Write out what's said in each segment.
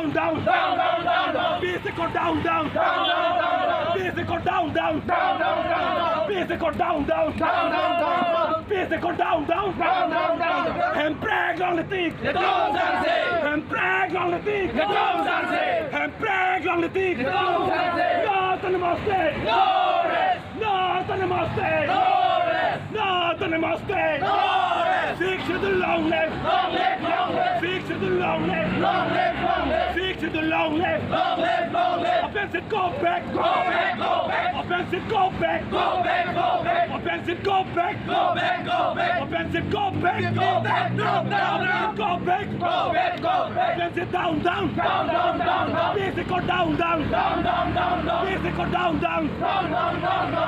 Down, down, down, down, down. Physical down, down, down, down, down. Physical down, down, down, down, down. Physical down, down, down, down, down. Physical down, down, down, down, down. En präglande En präglande En präglande Naten måste Naten måste Naten måste Fix it long live Fix it long live Fix it long live Offensive go back Offensive go back Offensive go back Offensive go back Go back Offensive down Physical down Physical down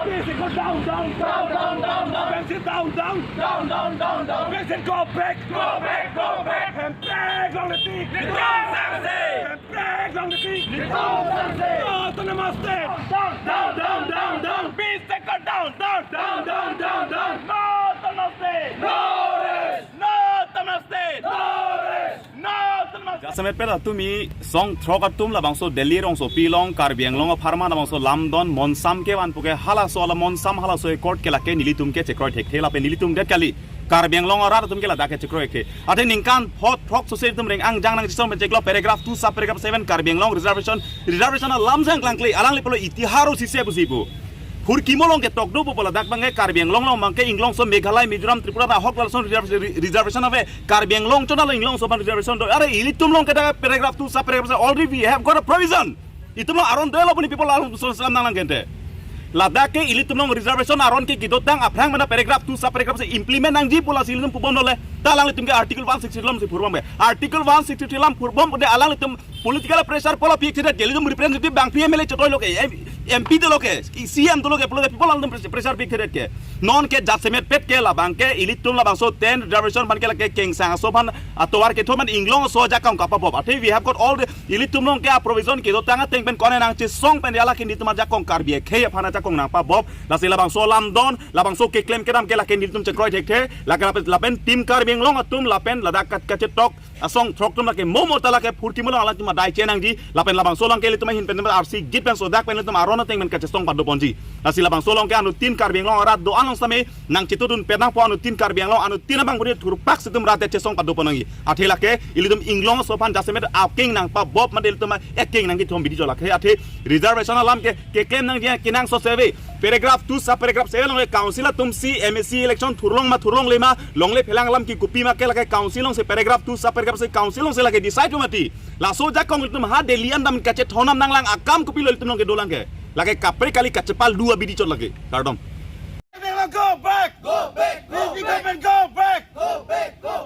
Physical down Offensive down Offensive go back And brag on the team And brag on the team Naten måste Down Physical down Naten måste Naten måste Jasamet pela tumi song trokat tum la bangso Delhi rong so pilong Karbiang long pharma na bangso Lamdon Monsam ke wan puke hala so la Monsam hala so court ke la ke nilitum ke chekroi thek thela pe nilitum det kali Karbiang long ora tum ke la da ke chekroi ke ate ningkan hot thok so se tum reng ang jang nang chisom pe cheklo paragraph 2 sub paragraph 7 Karbiang long reservation na lamjang klangkli alang li polo itiharo sise busibu Hur kimolong ke tokdo pola dak bangai Karbiang long mangke inglong so Meghalaya Mizoram Tripura na hok lalson reservation ave Karbiang long chona lo inglong so ban reservation do are ilitum long ke da paragraph 2 sub paragraph already we have got a provision itum lo aron delo puni people alum so salam nang gente Ladakh ke ilitum long reservation aron ke kidotang aprang mana paragraph 2 sub paragraph se implement nang ji pola silum pubon dole talang litum ke article 160 lam se purbam article 160 lam purbam de alang litum political pressure pola pik tidak gelidum representative bang PMLA chotoi loke MP de loke CM de loke pola people alum pressure pik tidak ke non ke jasemet pet ke la bang ke ilitum la bang so 10 reservation ban ke la ke king sang so ban atowar ke thoman inglong so jakam kapapop ate we have got all the ilitum long ke provision ke dotang teng pen kone nang chi song pen yala ke nitum jakong karbie ke phana jakong nang pa bob la se la bang so lamdon la bang so ke claim ke dam ke la ke nitum chekroi thek the la ke la pen team Karbiang long atum la pen la dak ka chetok asong throk tum la ke momo tala ke furti mulang ala tum dai chenang ji la pen la bang so long ke litum hin pen RC git pen so dak pen litum arona teng pen ka chestong pa do ponji la si la bang so long ke anu tin Karbiang long rat do anong same nang chitudun penang po anu tin Karbiang long anu tin bang buri thur pak situm rat chestong pa do ponangi athela ke ilitum inglong so pan jasemet aking nang pa bob madel tum eking nang ki thom bidi jola ke athe reservation alam ke claim nang dia kinang so seve paragraph 2 sub paragraph 7 long council tum si MSC election thurlong lema longle phelang lam ki kupi ma ke la council long se paragraph 2 sub paragraph se council long se la ke decide mati la so ja kong tum ha delian dam kache thonam nang lang akam kupi lol tum long ke dolang ke la ke kapre kali kachepal dua bidi chot lage kardom Go back Go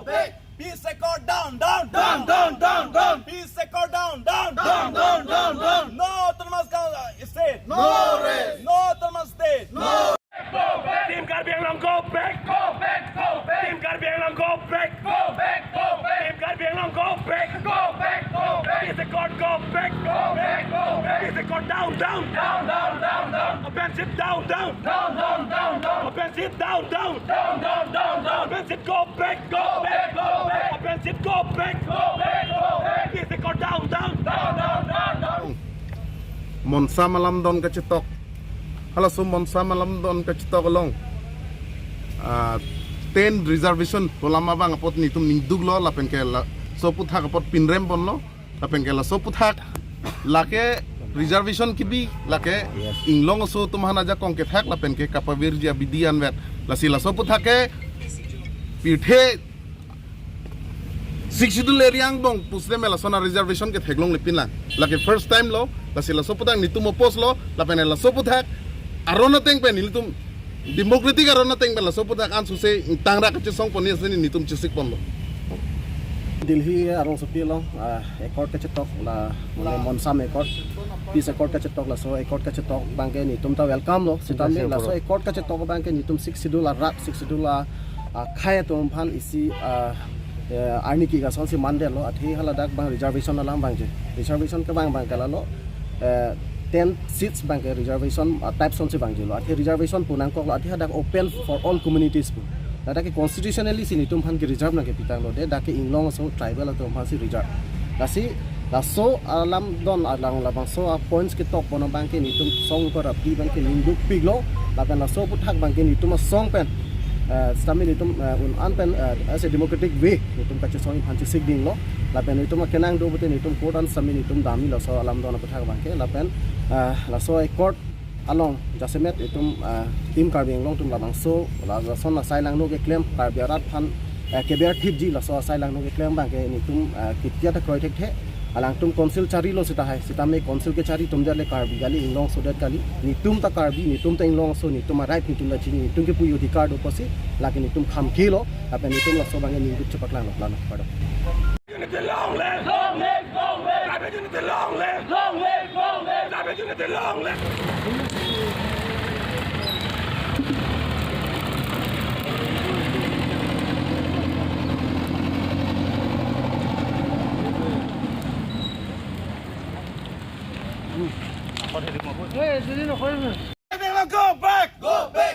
back peace accord down Peace accord down No Thomas state No rest no Thomas state No Team Karbiang long go back Team Karbiang long go back Team Karbiang long go back Peace accord go back Peace accord down Offensive down Offensive down Offensive go back Offensive go back Peace accord down Monsam Lamdon ka chetok hala so Monsam Lamdon ka chetok long 10 reservation polama bang apot ni tum ning duglo la pen ke la so puthak apot pinrem bonlo la pen ke la so puthak la ke reservation ki bi la ke inglong so tum hana ja kong ke thak la pen ke kapavir ja bidian vet la sila so puthak ke pithe Sixidul eriang bong pusre mela sona reservation ke theglong le pinla la ke first time lo la sila so puthak ni tum opos lo la pen la so puthak arona teng pen ni tum democratic arona teng bela so puthak an su se tangra ka chesong poni asni ni tum chisik ponlo Delhi arong so pilong ekor ka chetok la Monsam ekor peace ekor ka chetok la so ekor ka chetok bangke ni tum ta welcome lo sitambe la so ekor ka chetok bangke ni tum 6 schedule rat 6 schedule khaya tum phan isi arni ki ga son si mande lo athi hala dak bang reservation la bangje reservation ka bang kala lo 10 seats bangke reservation type son si bangje lo athi reservation punang ko athi dak open for all communities pu Dake constitutionally sini tum phan ki reserve na ke pitang lo de dake inglong so tribal to phan si reserve dasi la so alam don alang labang so points ke tok bono bangke ni tum song ko rapi bangke linduk piglo la pen la so puthak bangke ni tum song pen stami ni tum un an pen as a democratic way ni tum ka song phanchi sig ding lo la pen ni tum kenang do bute ni tum court an sami ni tum dami la so alam don puthak bangke la pen la so a court along jasemet itum tim karbeng long tum labang so la son la sai lang no ke claim karbiarat phan keber thip ji la so sai lang no ke claim bangke ni tum kitya ta kroi thek the alang tum council chari lo sita hai sita me council ke chari tum jale karbi gali inglong so dat kali ni tum ta karbi ni tum ta inglong so ni tum right ni tum da chini ni tum ke pu yodi card opasi laki ni tum kham khilo ape ni tum la so bange ni gut chapak lang plan pado Unity long live, long live, long live. Labor unity long live, long live, long live. Labor unity long live. Hey, did you know? Go back! Go back!